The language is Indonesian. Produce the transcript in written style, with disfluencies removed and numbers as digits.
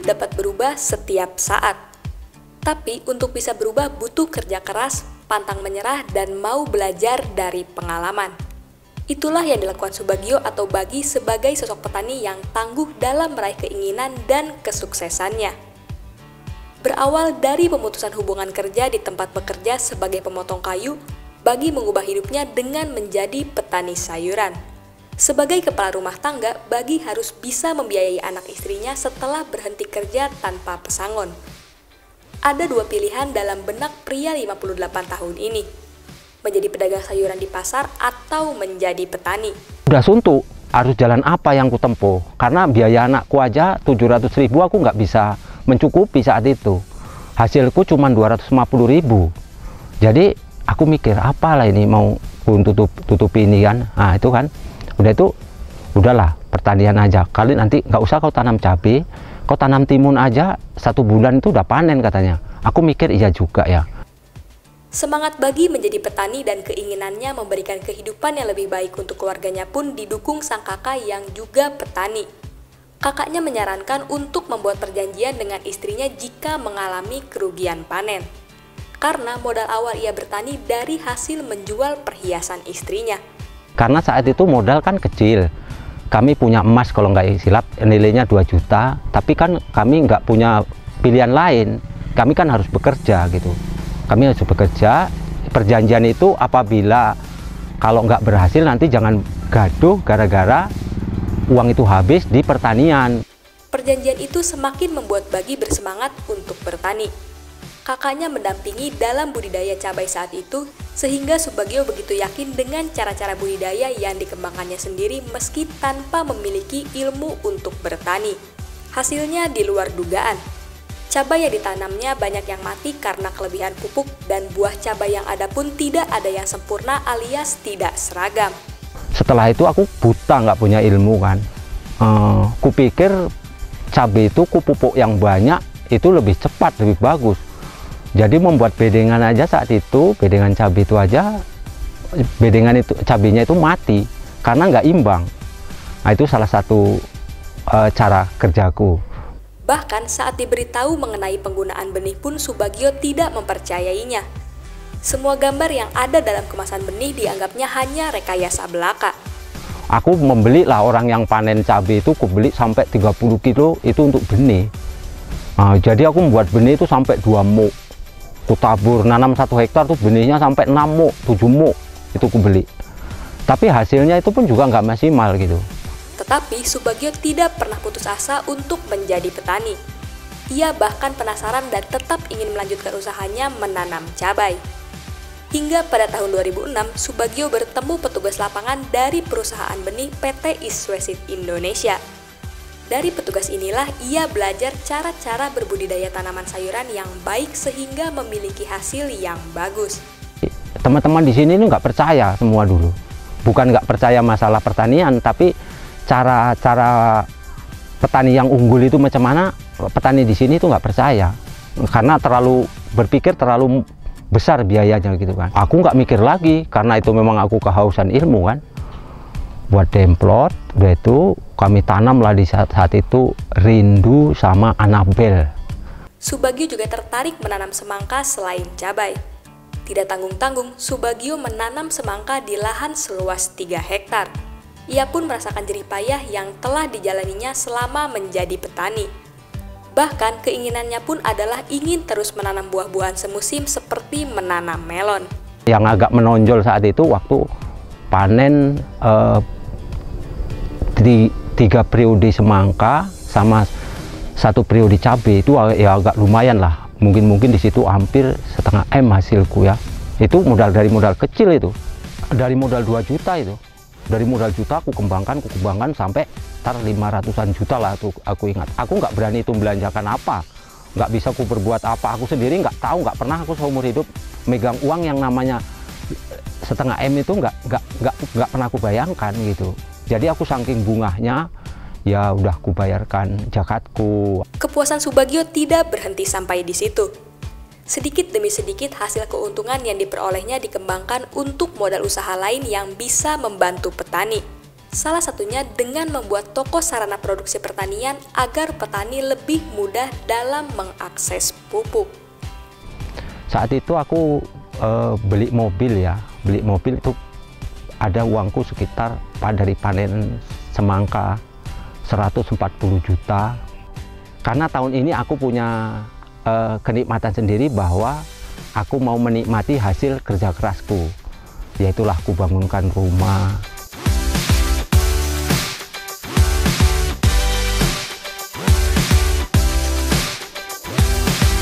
Hidup dapat berubah setiap saat. Tapi untuk bisa berubah butuh kerja keras, pantang menyerah, dan mau belajar dari pengalaman. Itulah yang dilakukan Subagio atau Bagi sebagai sosok petani yang tangguh dalam meraih keinginan dan kesuksesannya. Berawal dari pemutusan hubungan kerja di tempat bekerja sebagai pemotong kayu, Bagi mengubah hidupnya dengan menjadi petani sayuran. Sebagai kepala rumah tangga, Bagi harus bisa membiayai anak istrinya setelah berhenti kerja tanpa pesangon. Ada dua pilihan dalam benak pria 58 tahun ini, menjadi pedagang sayuran di pasar atau menjadi petani. Udah suntuk, harus jalan apa yang ku tempuh? Karena biaya anakku aja 700.000 aku nggak bisa mencukupi saat itu. Hasilku cuma 250.000. Jadi aku mikir, apalah ini mau ku tutupi ini kan? Nah itu kan. Udah itu, udahlah pertanian aja. Kali nanti nggak usah kau tanam cabai, kau tanam timun aja 1 bulan itu udah panen katanya. Aku mikir iya juga ya. Semangat Bagi menjadi petani dan keinginannya memberikan kehidupan yang lebih baik untuk keluarganya pun didukung sang kakak yang juga petani. Kakaknya menyarankan untuk membuat perjanjian dengan istrinya jika mengalami kerugian panen. Karena modal awal ia bertani dari hasil menjual perhiasan istrinya. Karena saat itu modal kan kecil, kami punya emas kalau nggak silap nilainya 2 juta, tapi kan kami nggak punya pilihan lain, kami kan harus bekerja gitu. Kami harus bekerja, perjanjian itu apabila kalau nggak berhasil nanti jangan gaduh gara-gara uang itu habis di pertanian. Perjanjian itu semakin membuat Bagi bersemangat untuk bertani. Kakaknya mendampingi dalam budidaya cabai saat itu, sehingga Subagio begitu yakin dengan cara-cara budidaya yang dikembangkannya sendiri meski tanpa memiliki ilmu untuk bertani. Hasilnya di luar dugaan. Cabai yang ditanamnya banyak yang mati karena kelebihan pupuk, dan buah cabai yang ada pun tidak ada yang sempurna alias tidak seragam. Setelah itu aku buta, nggak punya ilmu kan. Kupikir cabai itu pupuk yang banyak itu lebih cepat, lebih bagus. Jadi membuat bedengan aja saat itu, bedengan cabai itu aja, bedengan itu cabainya itu mati karena nggak imbang. Nah itu salah satu cara kerjaku. Bahkan saat diberitahu mengenai penggunaan benih pun Subagio tidak mempercayainya. Semua gambar yang ada dalam kemasan benih dianggapnya hanya rekayasa belaka. Aku membeli lah orang yang panen cabai itu, aku beli sampai 30 kilo itu untuk benih. Nah, jadi aku membuat benih itu sampai 2 muk. Ku tabur, nanam 1 hektar tuh benihnya sampai 6 muk, 7 muk itu ku beli. Tapi hasilnya itu pun juga nggak maksimal gitu. Tetapi Subagio tidak pernah putus asa untuk menjadi petani. Ia bahkan penasaran dan tetap ingin melanjutkan usahanya menanam cabai. Hingga pada tahun 2006, Subagio bertemu petugas lapangan dari perusahaan benih PT Iswesit Indonesia. Dari petugas inilah ia belajar cara-cara berbudidaya tanaman sayuran yang baik sehingga memiliki hasil yang bagus. Teman-teman di sini ini nggak percaya semua dulu. Bukan nggak percaya masalah pertanian, tapi cara-cara petani yang unggul itu macam mana, petani di sini itu nggak percaya. Karena berpikir terlalu besar biayanya gitu kan. Aku nggak mikir lagi, karena itu memang aku kehausan ilmu kan. Buat demplot, udah itu kami tanamlah di saat itu rindu sama Anabel. Subagio juga tertarik menanam semangka selain cabai. Tidak tanggung-tanggung, Subagio menanam semangka di lahan seluas 3 hektar. Ia pun merasakan jerih payah yang telah dijalaninya selama menjadi petani. Bahkan keinginannya pun adalah ingin terus menanam buah-buahan semusim seperti menanam melon. Yang agak menonjol saat itu waktu panen di 3 periode semangka sama 1 periode cabai itu ya agak lumayan lah. Mungkin di situ hampir setengah M hasilku ya. Itu dari modal kecil itu. Dari modal 2 juta itu. Dari modal juta aku kembangkan sampai 500-an juta lah aku ingat. Aku nggak berani itu belanjakan apa. Nggak bisa aku berbuat apa. Aku sendiri nggak tahu, nggak pernah aku seumur hidup megang uang yang namanya setengah M itu nggak pernah aku bayangkan gitu. Jadi aku saking bungahnya, ya udah aku bayarkan zakatku. Kepuasan Subagio tidak berhenti sampai di situ. Sedikit demi sedikit hasil keuntungan yang diperolehnya dikembangkan untuk modal usaha lain yang bisa membantu petani. Salah satunya dengan membuat toko sarana produksi pertanian agar petani lebih mudah dalam mengakses pupuk. Saat itu aku beli mobil ya, beli mobil itu ada uangku sekitar dari panen semangka 140 juta. Karena tahun ini aku punya kenikmatan sendiri bahwa aku mau menikmati hasil kerja kerasku, yaitulah aku bangunkan rumah,